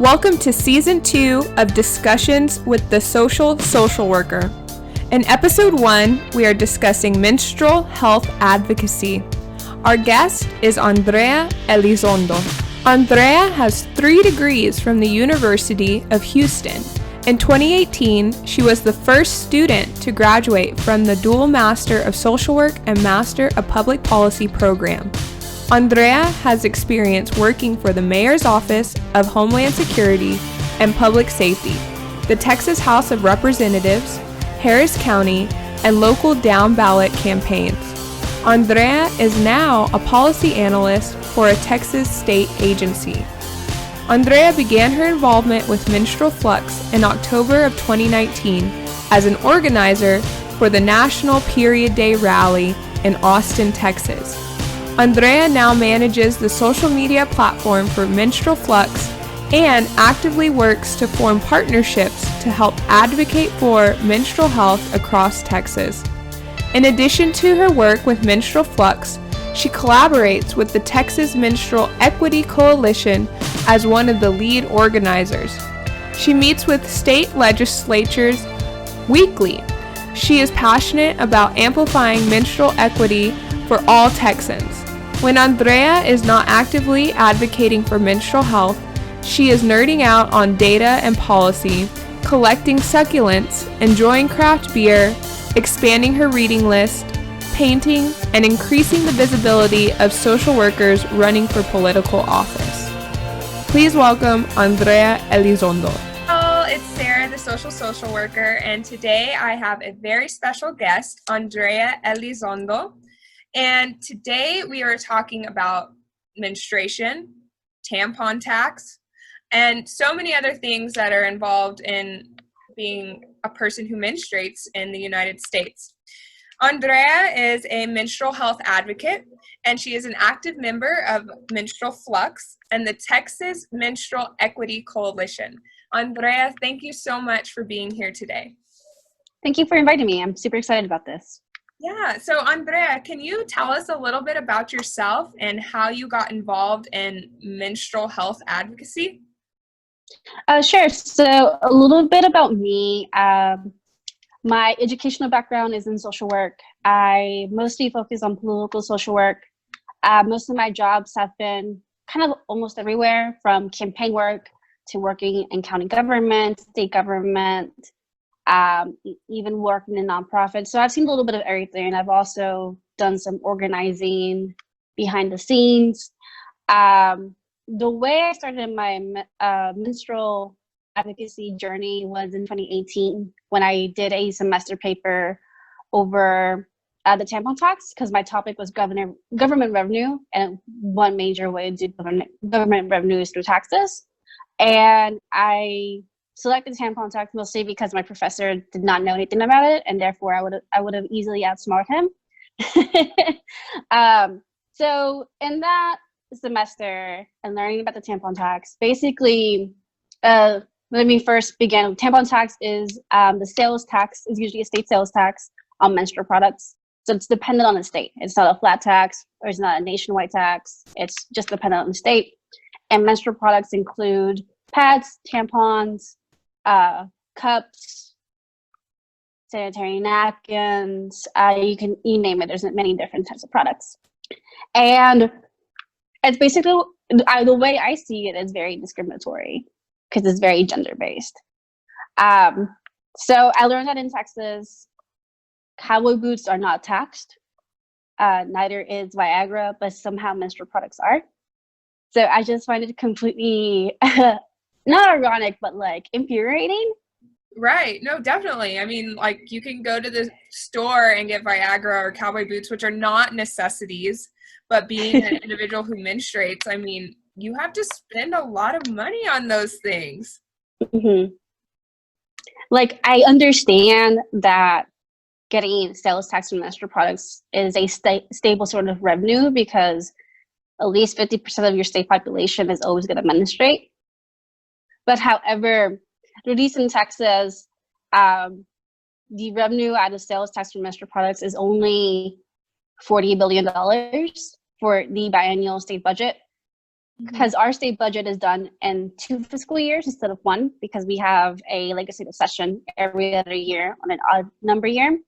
Welcome to Season 2 of Discussions with the Social Worker. In Episode 1, we are discussing menstrual health advocacy. Our guest is Andrea Elizondo. Andrea has 3 degrees from the University of Houston. In 2018, she was the first student to graduate from the dual Master of Social Work and Master of Public Policy program. Andrea has experience working for the Mayor's Office of Homeland Security and Public Safety, the Texas House of Representatives, Harris County, and local down-ballot campaigns. Andrea is now a policy analyst for a Texas state agency. Andrea began her involvement with Menstrual Flux in October of 2019 as an organizer for the National Period Day Rally in Austin, Texas. Andrea now manages the social media platform for Menstrual Flux and actively works to form partnerships to help advocate for menstrual health across Texas. In addition to her work with Menstrual Flux, she collaborates with the Texas Menstrual Equity Coalition as one of the lead organizers. She meets with state legislatures weekly. She is passionate about amplifying menstrual equity for all Texans. When Andrea is not actively advocating for menstrual health, she is nerding out on data and policy, collecting succulents, enjoying craft beer, expanding her reading list, painting, and increasing the visibility of social workers running for political office. Please welcome Andrea Elizondo. Hello, it's Sarah, the social worker, and today I have a very special guest, Andrea Elizondo. And today we are talking about menstruation, tampon tax, and so many other things that are involved in being a person who menstruates in the United States. Andrea is a menstrual health advocate, and she is an active member of Menstrual Flux and the Texas Menstrual Equity Coalition. Andrea, thank you so much for being here today. Thank you for inviting me. I'm super excited about this. Yeah, so Andrea, can you tell us a little bit about yourself and how you got involved in menstrual health advocacy? Sure. So a little bit about me. My educational background is in social work. I mostly focus on political social work. Most of my jobs have been kind of almost everywhere, from campaign work to working in county government, state government, even working in nonprofits. So I've seen a little bit of everything. I've also done some organizing behind the scenes. The way I started my menstrual advocacy journey was in 2018 when I did a semester paper over the tampon tax, because my topic was government revenue, and one major way to do government revenue is through taxes. And I selected tampon tax mostly because my professor did not know anything about it, and therefore I would have easily outsmarted him. So in that semester and learning about the tampon tax, basically, let me first begin. Tampon tax is the sales tax, is usually a state sales tax on menstrual products. So it's dependent on the state. It's not a flat tax, or it's not a nationwide tax. It's just dependent on the state. And menstrual products include pads, tampons, cups, sanitary napkins, you name it. There's many different types of products. And it's basically, the way I see it is very discriminatory because it's very gender-based. So I learned that in Texas, cowboy boots are not taxed. Neither is Viagra, but somehow menstrual products are. So I just find it completely, not ironic, but like infuriating. Right. No, definitely. I mean, like, you can go to the store and get Viagra or cowboy boots, which are not necessities, but being an individual who menstruates, I mean, you have to spend a lot of money on those things. Mm-hmm. Like, I understand that getting sales tax from menstrual products is a stable sort of revenue, because at least 50% of your state population is always going to menstruate. But however, at least in Texas, the revenue out of sales tax from menstrual products is only $40 billion for the biennial state budget. because our state budget is done in 2 fiscal years instead of 1, because we have a legislative session every other year on an odd number year.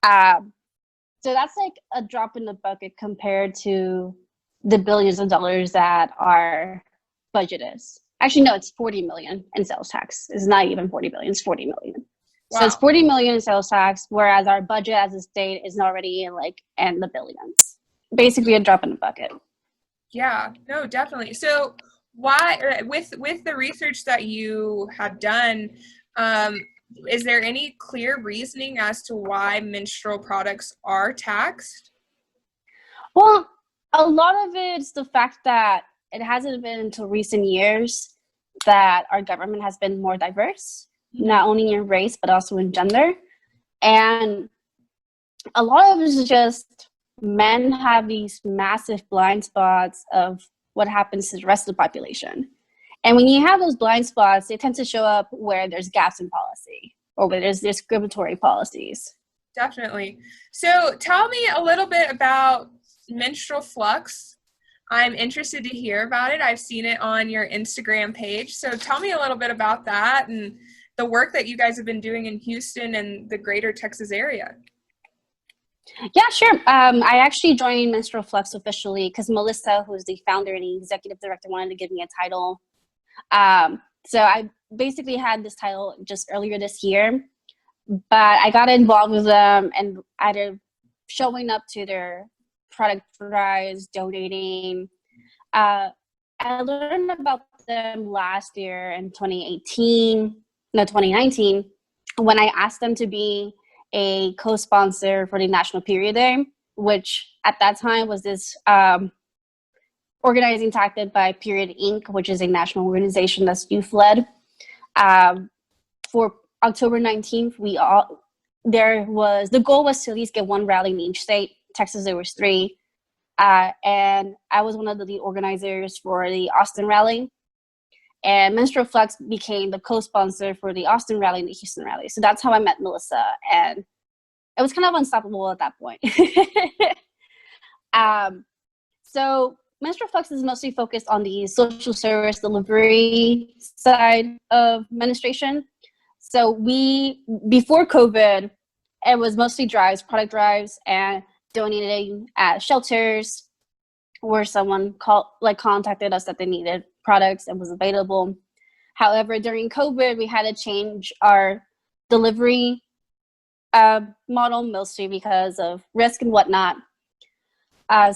So that's like a drop in the bucket compared to the billions of dollars that our budget is. Actually, no, it's 40 million in sales tax. It's not even 40 billion, it's 40 million. Wow. So it's 40 million in sales tax, whereas our budget as a state is already in the billions. Basically a drop in the bucket. Yeah, no, definitely. So why, with the research that you have done, is there any clear reasoning as to why menstrual products are taxed? Well, a lot of it's the fact that it hasn't been until recent years that our government has been more diverse, not only in race, but also in gender. And a lot of it is just men have these massive blind spots of what happens to the rest of the population. And when you have those blind spots, they tend to show up where there's gaps in policy or where there's discriminatory policies. Definitely. So tell me a little bit about Menstrual Flux. I'm interested to hear about it. I've seen it on your Instagram page. So tell me a little bit about that and the work that you guys have been doing in Houston and the greater Texas area. Yeah, sure. I actually joined Menstrual Flux officially because Melissa, who is the founder and the executive director, wanted to give me a title. So I basically had this title just earlier this year, but I got involved with them and either showing up to their product drives, donating. I learned about them last year in 2019, when I asked them to be a co-sponsor for the National Period Day, which at that time was this organizing tactic by Period Inc., which is a national organization that's youth-led. For October 19th, the goal was to at least get one rally in each state. Texas, there was 3. And I was one of the lead organizers for the Austin rally. And Menstrual Flux became the co-sponsor for the Austin rally and the Houston rally. So that's how I met Melissa. And it was kind of unstoppable at that point. So Menstrual Flux is mostly focused on the social service delivery side of menstruation. So before COVID, it was mostly product drives, and donating at shelters where someone contacted us that they needed products and was available. However, during COVID, we had to change our delivery model, mostly because of risk and whatnot.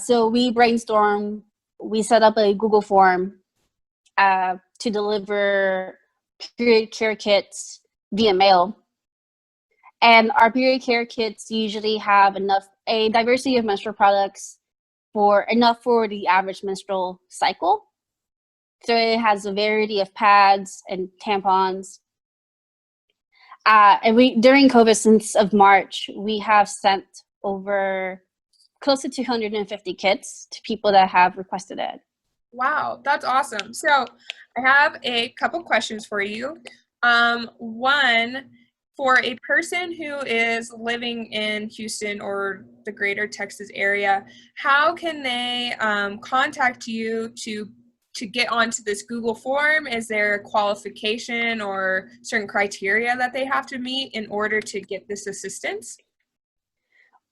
So we brainstormed, we set up a Google form to deliver period care kits via mail. And our period care kits usually have a diversity of menstrual products enough for the average menstrual cycle. So it has a variety of pads and tampons. And during COVID, since of March, we have sent over close to 250 kits to people that have requested it. Wow, that's awesome. So I have a couple questions for you. One, for a person who is living in Houston or the greater Texas area, how can they contact you to get onto this Google form? Is there a qualification or certain criteria that they have to meet in order to get this assistance?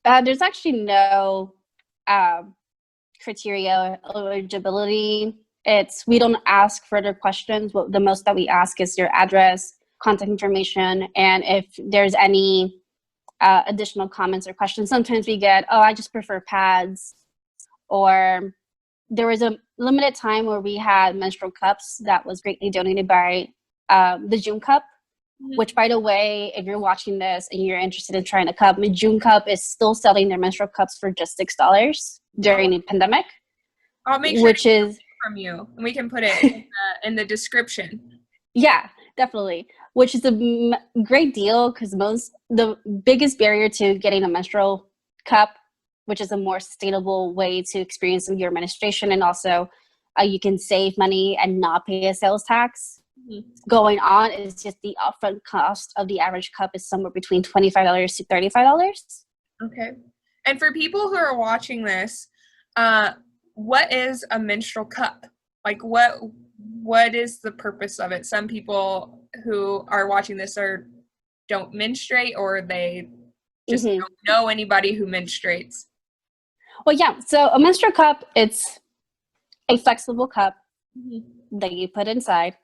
There's actually no criteria or eligibility. We don't ask further questions. The most that we ask is your address, contact information, and if there's any additional comments or questions. Sometimes we get, I just prefer pads, or there was a limited time where we had menstrual cups that was greatly donated by the June Cup, which, by the way, if you're watching this and you're interested in trying a cup, June Cup is still selling their menstrual cups for just $6 during the pandemic. I'll make sure to get it from you, and we can put it in the description. Yeah, definitely. Which is a great deal, because the biggest barrier to getting a menstrual cup, which is a more sustainable way to experience your menstruation, and also you can save money and not pay a sales tax. Going on is just the upfront cost of the average cup is somewhere between $25 to $35. Okay. And for people who are watching this, what is a menstrual cup? Like what is the purpose of it? Some people who are watching this don't menstruate, or they just don't know anybody who menstruates. Well, yeah. So a menstrual cup, it's a flexible cup that you put inside,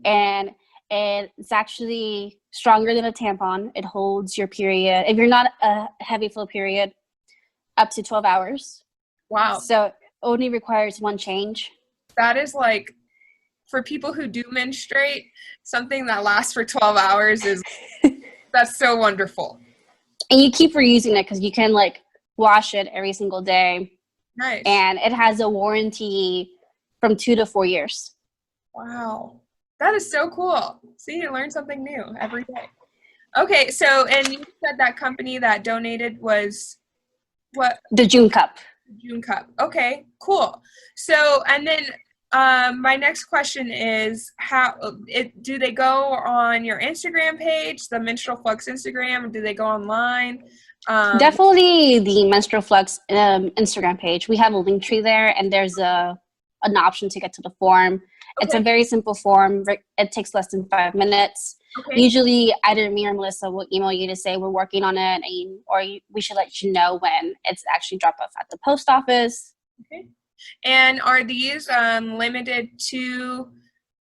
and it's actually stronger than a tampon. It holds your period. If you're not a heavy flow period, up to 12 hours. Wow. So it only requires one change. That is like, for people who do menstruate, something that lasts for 12 hours is, that's so wonderful. And you keep reusing it because you can like wash it every single day. Nice. And it has a warranty from 2 to 4 years. Wow. That is so cool. See, you learn something new every day. Okay, so, and you said that company that donated was what? The June Cup. June Cup. Okay, cool. So, and then my next question is, do they go on your Instagram page, the Menstrual Flux Instagram, or do they go online? Definitely the Menstrual Flux Instagram page. We have a link tree there, and there's an option to get to the form. Okay. It's a very simple form. It takes less than 5 minutes. Okay. Usually either me or Melissa will email you to say we're working on it, we should let you know when it's actually dropped off at the post office. Okay. And are these limited to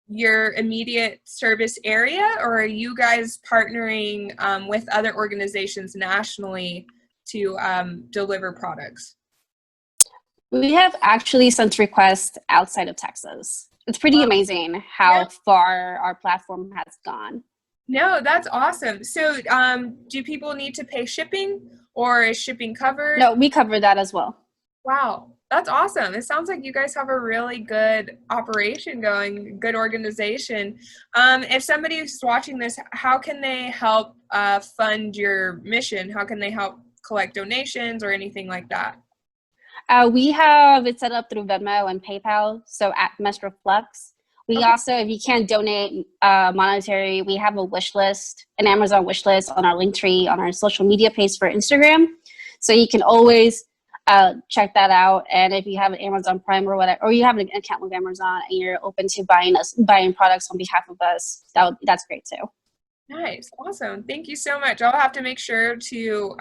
your immediate service area, or are you guys partnering with other organizations nationally to deliver products? We have actually sent requests outside of Texas. It's pretty amazing how far our platform has gone. No, that's awesome. So do people need to pay shipping, or is shipping covered? No, we cover that as well. Wow, that's awesome. It sounds like you guys have a really good operation going, good organization. If somebody is watching this, how can they help fund your mission? How can they help collect donations or anything like that? We have it set up through Venmo and PayPal, so at Menstrual Flux. We also, if you can't donate monetary, we have a wish list, an Amazon wish list on our link tree on our social media page for Instagram. So you can always check that out. And if you have an Amazon Prime or whatever, or you have an account with Amazon and you're open to buying products on behalf of us, that's great too. Nice, awesome. Thank you so much. I'll have to make sure to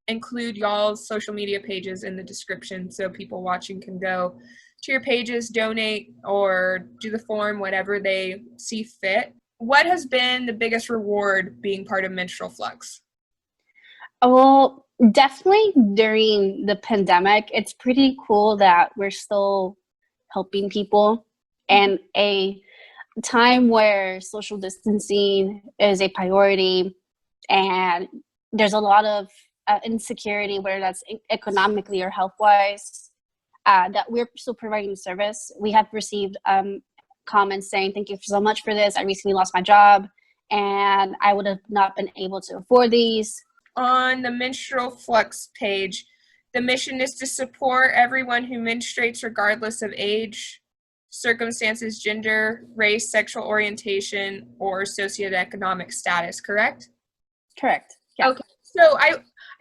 include y'all's social media pages in the description so people watching can go to your pages, donate, or do the form, whatever they see fit. What has been the biggest reward being part of Menstrual Flux? Well, definitely during the pandemic, it's pretty cool that we're still helping people. And a time where social distancing is a priority and there's a lot of insecurity, whether that's economically or health-wise, that we're still providing service. We have received comments saying, thank you so much for this. I recently lost my job and I would have not been able to afford these. On the Menstrual Flux page, the mission is to support everyone who menstruates regardless of age, circumstances, gender, race, sexual orientation, or socioeconomic status, correct? Correct. Yeah. Okay. So I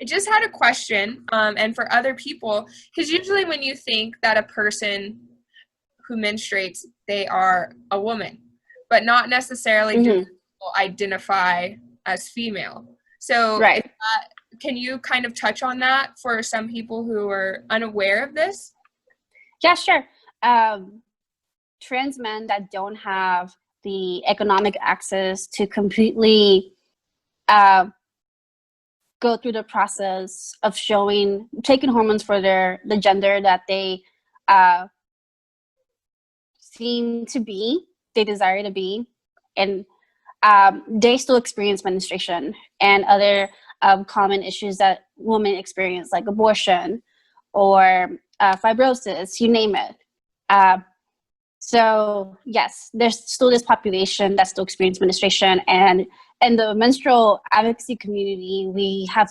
just had a question, and for other people, because usually when you think that a person who menstruates, they are a woman, but not necessarily do people identify as female. So right. Can you kind of touch on that for some people who are unaware of this? Yeah, sure. Trans men that don't have the economic access to completely go through the process of taking hormones for the gender that they seem to be, they desire to be, and they still experience menstruation and other common issues that women experience, like abortion or fibrosis, you name it. So yes, there's still this population that still experiences menstruation, and in the menstrual advocacy community, we have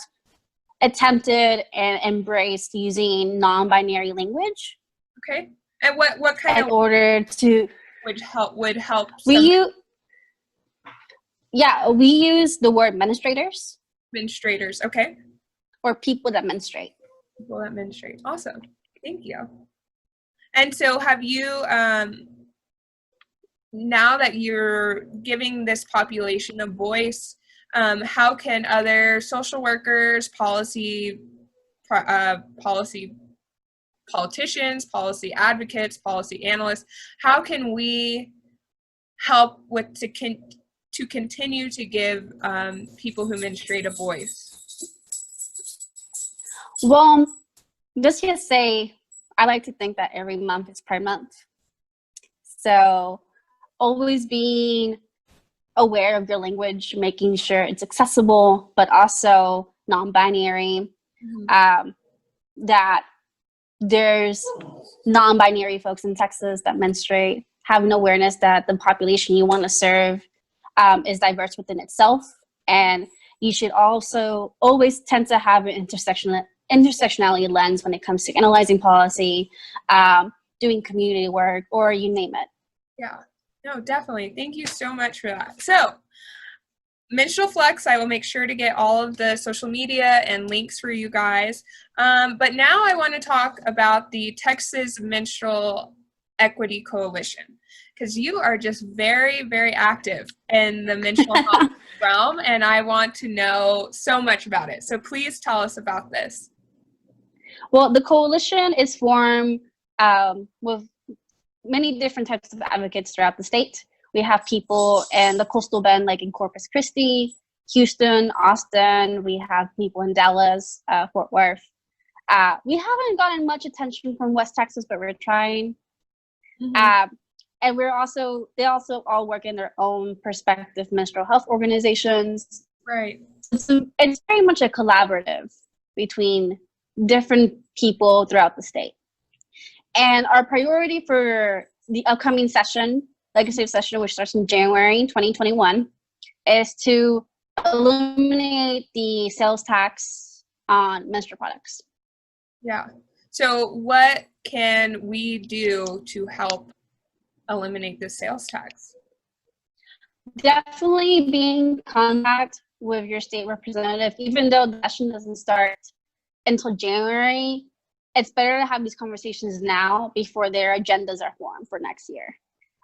attempted and embraced using non-binary language. Okay, and what kind in order to would help? We use the word menstruators. Menstruators, okay. Or people that menstruate. People that menstruate. Awesome. Thank you. And so have you, now that you're giving this population a voice, how can other social workers, politicians, policy advocates, policy analysts, how can we help with to continue to give people who menstruate a voice? Well, just to say, I like to think that every month is Pride Month. So always being aware of your language, making sure it's accessible, but also non-binary, that there's non-binary folks in Texas that menstruate, have an awareness that the population you want to serve is diverse within itself. And you should also always tend to have an intersectionality lens when it comes to analyzing policy, doing community work, or you name it. Yeah, no, definitely. Thank you so much for that. So, Menstrual Flux, I will make sure to get all of the social media and links for you guys. But now I want to talk about the Texas Menstrual Equity Coalition, because you are just very, very active in the menstrual health realm, and I want to know so much about it. So please tell us about this. Well, the coalition is formed with many different types of advocates throughout the state. We have people in the coastal bend, like in Corpus Christi, Houston, Austin. We have people in Dallas, Fort Worth. We haven't gotten much attention from West Texas, but we're trying. And they also all work in their own prospective menstrual health organizations. Right. It's very much a collaborative between different people throughout the state. And our priority for the upcoming session, legislative session, which starts in January 2021, is to eliminate the sales tax on menstrual products. Yeah. So what can we do to help eliminate the sales tax? Definitely be in contact with your state representative. Even though the session doesn't start until January, it's better to have these conversations now before their agendas are formed for next year.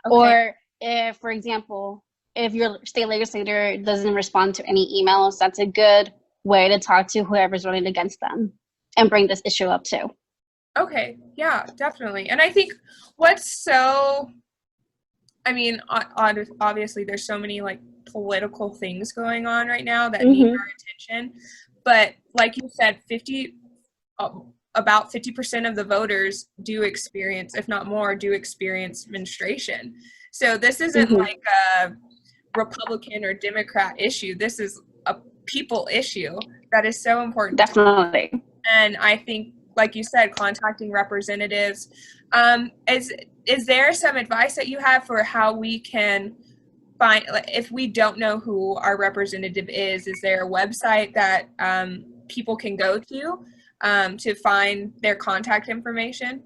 Okay. Or if, for example, if your state legislator doesn't respond to any emails, that's a good way to talk to whoever's running against them and bring this issue up too. Okay, yeah, definitely. And I think obviously there's so many like political things going on right now that need our attention. But like you said, about 50% of the voters do experience, if not more, do experience menstruation. So this isn't like a Republican or Democrat issue. This is a people issue that is so important. Definitely. And I think, like you said, contacting representatives. Is there some advice that you have for how we can find, like, if we don't know who our representative is there a website that people can go to find their contact information?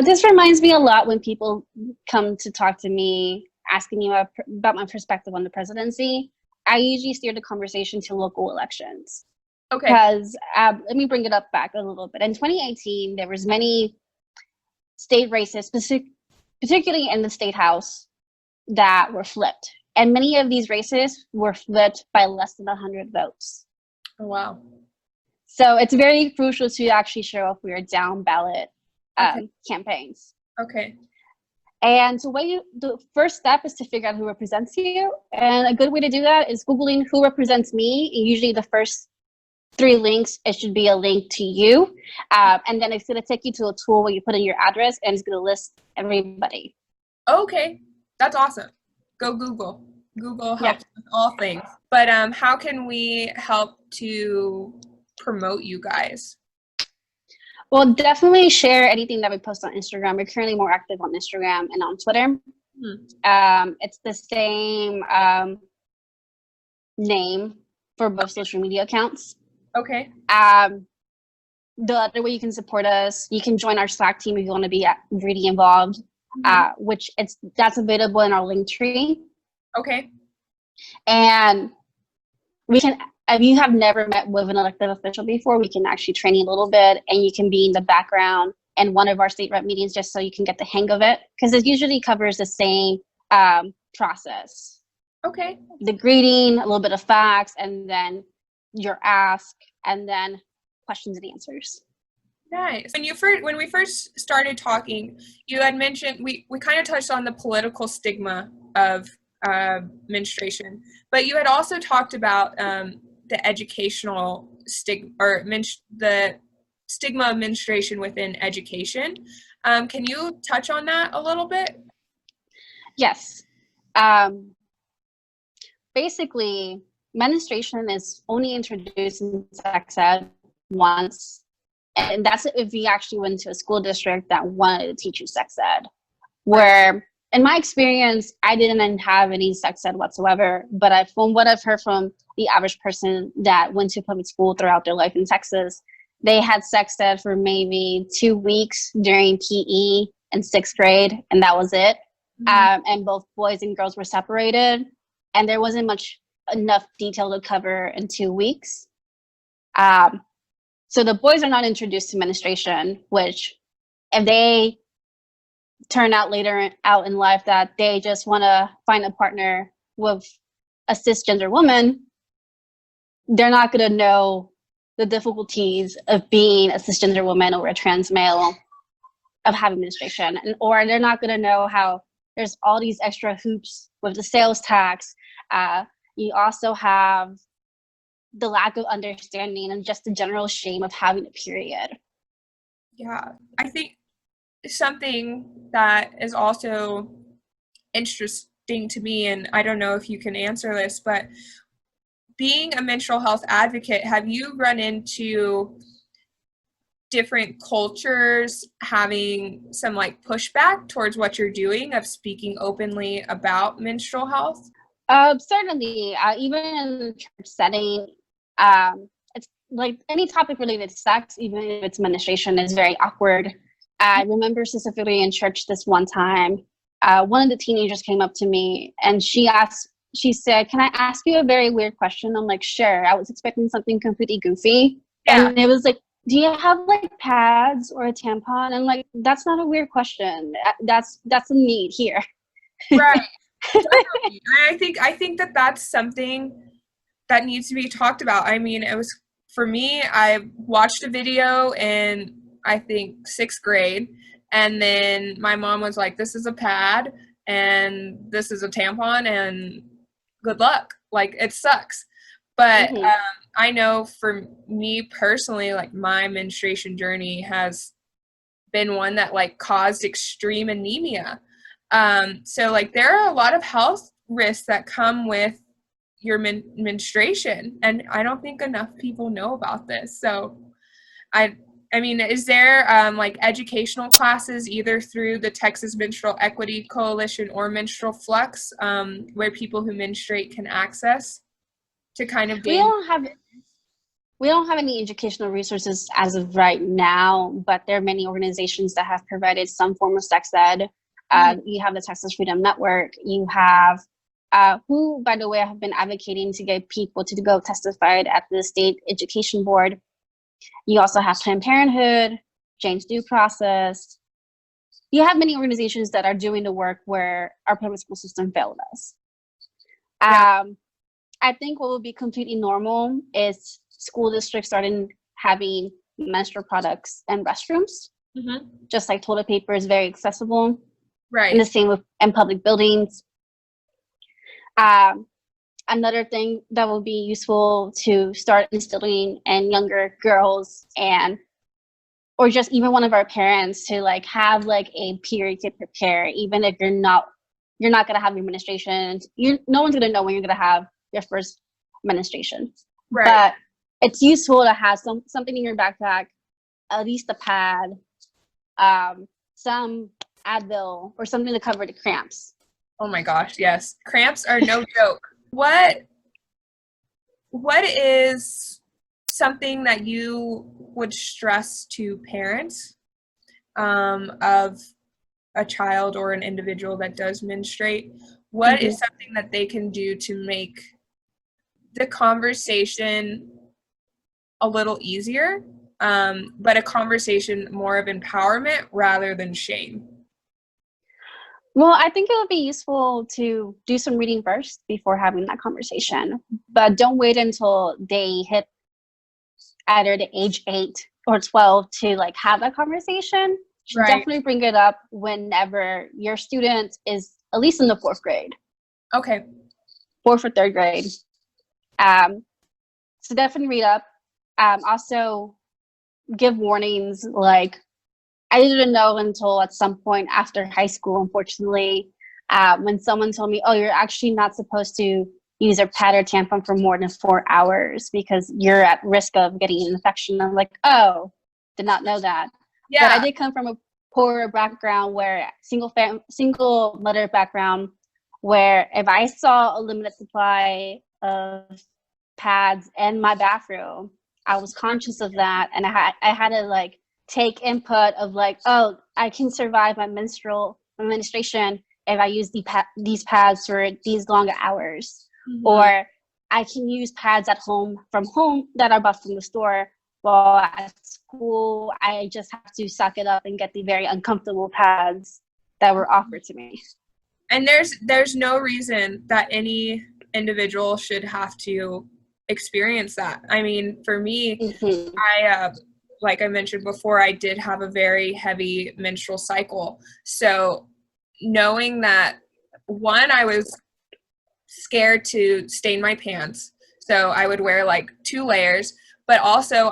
This reminds me a lot when people come to talk to me asking me about my perspective on the presidency. I usually steer the conversation to local elections. Okay. Because let me bring it up back a little bit. In 2018, there was many state races, particularly in the state house, that were flipped. And many of these races were flipped by less than 100 votes. Oh, wow. So it's very crucial to actually show up for your down ballot campaigns. Okay. And so the first step is to figure out who represents you. And a good way to do that is Googling who represents me. And usually the first 3 links, it should be a link to you. And then it's going to take you to a tool where you put in your address and it's going to list everybody. Okay. That's awesome. Go Google. Google helps with all things. But how can we help to promote you guys? Well, definitely share anything that we post on Instagram. We're currently more active on Instagram and on Twitter. It's the same name for both social media accounts. Okay. The other way you can support us, you can join our Slack team if you want to be really involved, that's available in our link tree. Okay. And we can, if you have never met with an elected official before, we can actually train you a little bit, and you can be in the background in one of our state rep meetings just so you can get the hang of it, because it usually covers the same process. Okay. The greeting, a little bit of facts, and then your ask, and then questions and answers. Nice. When we first started talking, you had mentioned we kind of touched on the political stigma of menstruation, but you had also talked about the educational stigma, or the stigma of menstruation within education. Can you touch on that a little bit? Yes. Basically, menstruation is only introduced in sex ed once, and that's if you actually went to a school district that wanted to teach you sex ed. Where, in my experience, I didn't have any sex ed whatsoever, but from what I've heard from the average person that went to public school throughout their life in Texas, they had sex ed for maybe 2 weeks during PE in 6th grade, and that was it. And both boys and girls were separated, and there wasn't enough detail to cover in 2 weeks. So the boys are not introduced to menstruation, which if they turn out later out in life that they just want to find a partner with a cisgender woman, they're not going to know the difficulties of being a cisgender woman or a trans male, of having menstruation, or they're not going to know how there's all these extra hoops with the sales tax. You also have the lack of understanding and just the general shame of having a period. Yeah, I think something that is also interesting to me, and I don't know if you can answer this, but being a menstrual health advocate, have you run into different cultures having some like pushback towards what you're doing of speaking openly about menstrual health? Certainly, even in the church setting, it's like any topic related to sex, even if it's menstruation, is very awkward. I remember specifically in church this one time, one of the teenagers came up to me and she said, "Can I ask you a very weird question?" I'm like, "Sure." I was expecting something completely goofy. Yeah. And it was like, "Do you have like pads or a tampon?" And like, that's not a weird question. That's a need here. Right. Definitely. I think that that's something that needs to be talked about. I mean, it was, for me, I watched a video in, I think, 6th grade, and then my mom was like, "This is a pad and this is a tampon and good luck. Like, it sucks." But I know for me personally, like, my menstruation journey has been one that like caused extreme anemia. So like there are a lot of health risks that come with your menstruation, and I don't think enough people know about this. So I mean, is there like educational classes either through the Texas Menstrual Equity Coalition or Menstrual Flux where people who menstruate can access to kind of gain? We don't have any educational resources as of right now, but there are many organizations that have provided some form of sex ed. You have the Texas Freedom Network. You have who, by the way, have been advocating to get people to go testify at the state education board. You also have Planned Parenthood, Jane's Due Process. You have many organizations that are doing the work where our public school system failed us. Yeah. I think what will be completely normal is school districts starting having menstrual products and restrooms, just like toilet paper is very accessible. Right. And the same with in public buildings. Another thing that will be useful to start instilling in younger girls or just even one of our parents to like have like a period to prepare, even if you're not gonna have your menstruation. No one's gonna know when you're gonna have your first menstruation. Right. But it's useful to have something in your backpack, at least a pad, some Advil, or something to cover the cramps. Oh my gosh, yes. Cramps are no joke. What is something that you would stress to parents of a child or an individual that does menstruate? What is something that they can do to make the conversation a little easier but a conversation more of empowerment rather than shame? Well, I think it would be useful to do some reading first before having that conversation, but don't wait until they hit either the age 8 or 12 to like have that conversation. Should Right. definitely bring it up whenever your student is at least in the 4th grade. Okay. 4th or 3rd grade. So definitely read up. Also give warnings. Like, I didn't know until at some point after high school, unfortunately, when someone told me, oh, you're actually not supposed to use a pad or tampon for more than 4 hours because you're at risk of getting an infection. I'm like, oh, did not know that. Yeah. But I did come from a poorer background where single mother background, where if I saw a limited supply of pads in my bathroom, I was conscious of that, and I had to like take input of like, oh, I can survive my menstruation if I use these pads for these long hours. Mm-hmm. Or I can use pads at home that are bought from the store, while at school I just have to suck it up and get the very uncomfortable pads that were offered to me. And there's no reason that any individual should have to experience that. I mean, for me, mm-hmm. I like I mentioned before, I did have a very heavy menstrual cycle. So knowing that, one, I was scared to stain my pants, so I would wear like 2 layers, but also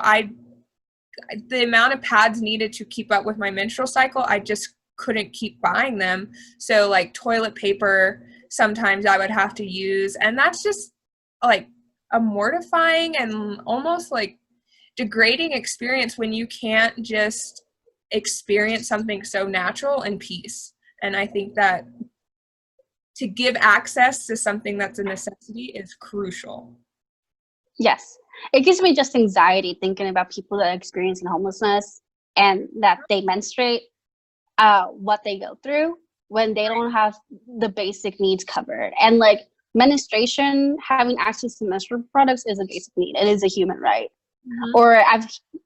the amount of pads needed to keep up with my menstrual cycle, I just couldn't keep buying them. So like toilet paper, sometimes I would have to use, and that's just like a mortifying and almost like degrading experience when you can't just experience something so natural in peace. And I think that to give access to something that's a necessity is crucial. Yes. It gives me just anxiety thinking about people that are experiencing homelessness and that they menstruate, what they go through when they don't have the basic needs covered. And like menstruation, having access to menstrual products is a basic need. It is a human right. Mm-hmm. Or I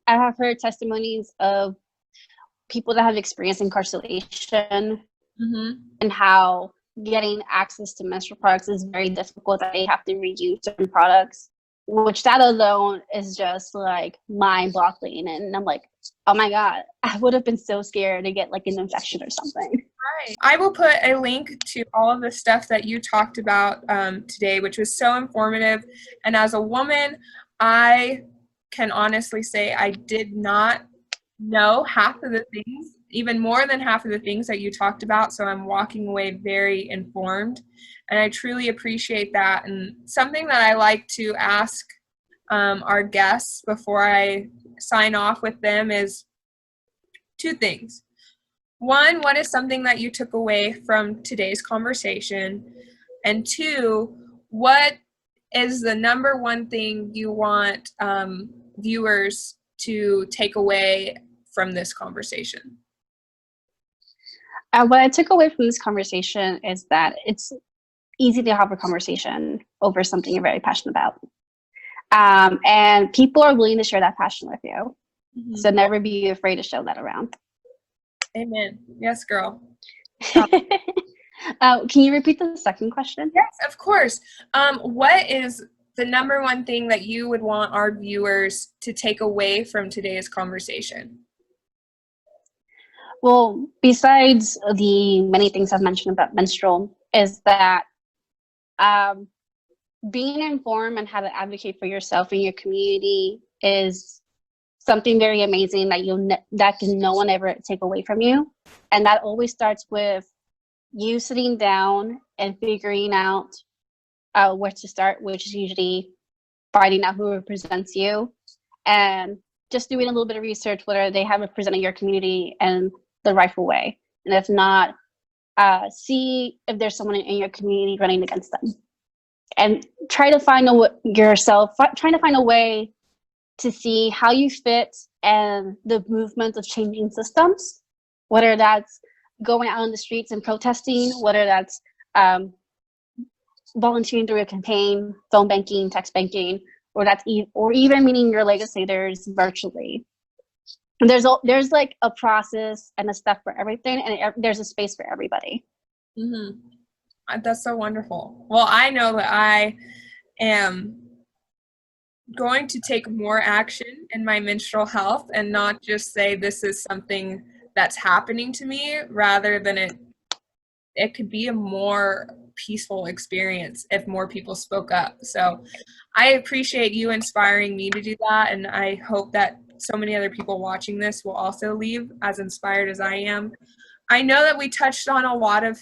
have heard testimonies of people that have experienced incarceration, mm-hmm. and how getting access to menstrual products is very difficult, that they have to reuse certain products, which that alone is just like mind-boggling. And I'm like, oh my God, I would have been so scared to get like an infection or something. Right. I will put a link to all of the stuff that you talked about today, which was so informative. And as a woman, I can honestly say I did not know half of the things, even more than half of the things that you talked about. So I'm walking away very informed, and I truly appreciate that. And something that I like to ask our guests before I sign off with them is 2 things. 1, what is something that you took away from today's conversation? And 2, what is the number 1 thing you want viewers to take away from this conversation? What I took away from this conversation is that it's easy to have a conversation over something you're very passionate about. And people are willing to share that passion with you. Mm-hmm. So never be afraid to show that around. Amen. Yes, girl. Can you repeat the second question? Yes, of course. What is the number 1 thing that you would want our viewers to take away from today's conversation? Well, besides the many things I've mentioned about menstrual, is that being informed and how to advocate for yourself and your community is something very amazing that can no one ever take away from you. And that always starts with you sitting down and figuring out where to start, which is usually finding out who represents you, and just doing a little bit of research whether they have represented your community in the rightful way. And if not, see if there's someone in your community running against them. And try to find a way to see how you fit and the movement of changing systems, whether that's going out on the streets and protesting, whether that's volunteering through a campaign, phone banking, text banking, or even meeting your legislators virtually. there's like a process and a step for everything, and there's a space for everybody. That's so wonderful. Well, I know that I am going to take more action in my menstrual health and not just say this is something that's happening to me, rather than it could be a more peaceful experience if more people spoke up. So I appreciate you inspiring me to do that, and I hope that so many other people watching this will also leave as inspired as I am. I know that we touched on a lot of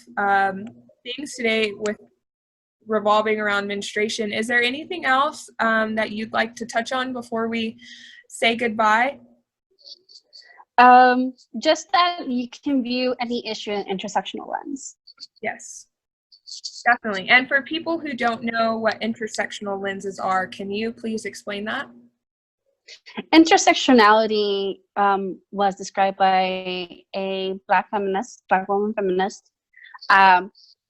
things today with revolving around menstruation. Is there anything else that you'd like to touch on before we say goodbye? Just that you can view any issue in an intersectional lens. Yes, definitely. And for people who don't know what intersectional lenses are, can you please explain that? Intersectionality was described by a Black woman feminist,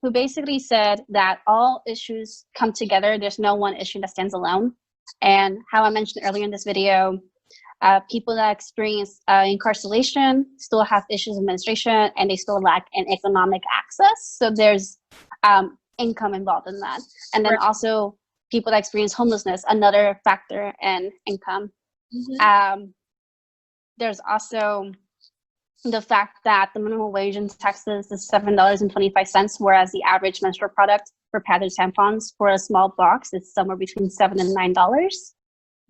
who basically said that all issues come together. There's no one issue that stands alone. And how I mentioned earlier in this video, people that experience incarceration still have issues of menstruation, and they still lack an economic access. So there's income involved in that. And then also people that experience homelessness, another factor in income. There's also the fact that the minimum wage in Texas is $7.25, whereas the average menstrual product for padded tampons for a small box is somewhere between $7 and $9.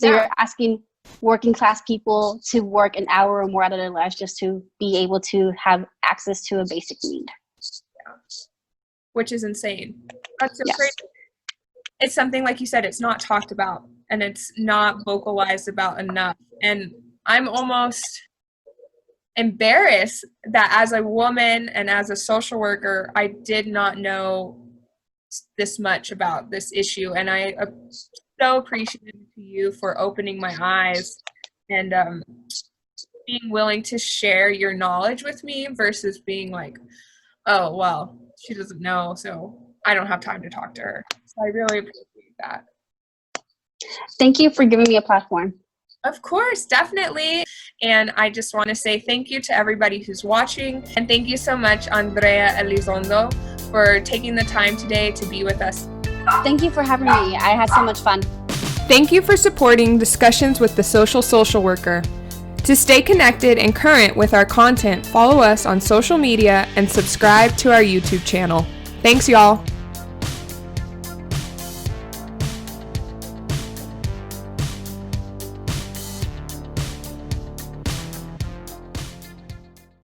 So you're asking working class people to work an hour or more out of their lives just to be able to have access to a basic need. Yeah. Which is insane. That's so crazy. It's something, like you said, it's not talked about, and it's not vocalized about enough. And I'm almost embarrassed that as a woman and as a social worker, I did not know this much about this issue. And I am so appreciative to you for opening my eyes and being willing to share your knowledge with me versus being like, oh, well, she doesn't know, so I don't have time to talk to her. So I really appreciate that. Thank you for giving me a platform. Of course, definitely. And I just want to say thank you to everybody who's watching. And thank you so much, Andrea Elizondo, for taking the time today to be with us. Thank you for having me. I had so much fun. Thank you for supporting Discussions with the Social Worker. To stay connected and current with our content, follow us on social media and subscribe to our YouTube channel. Thanks, y'all.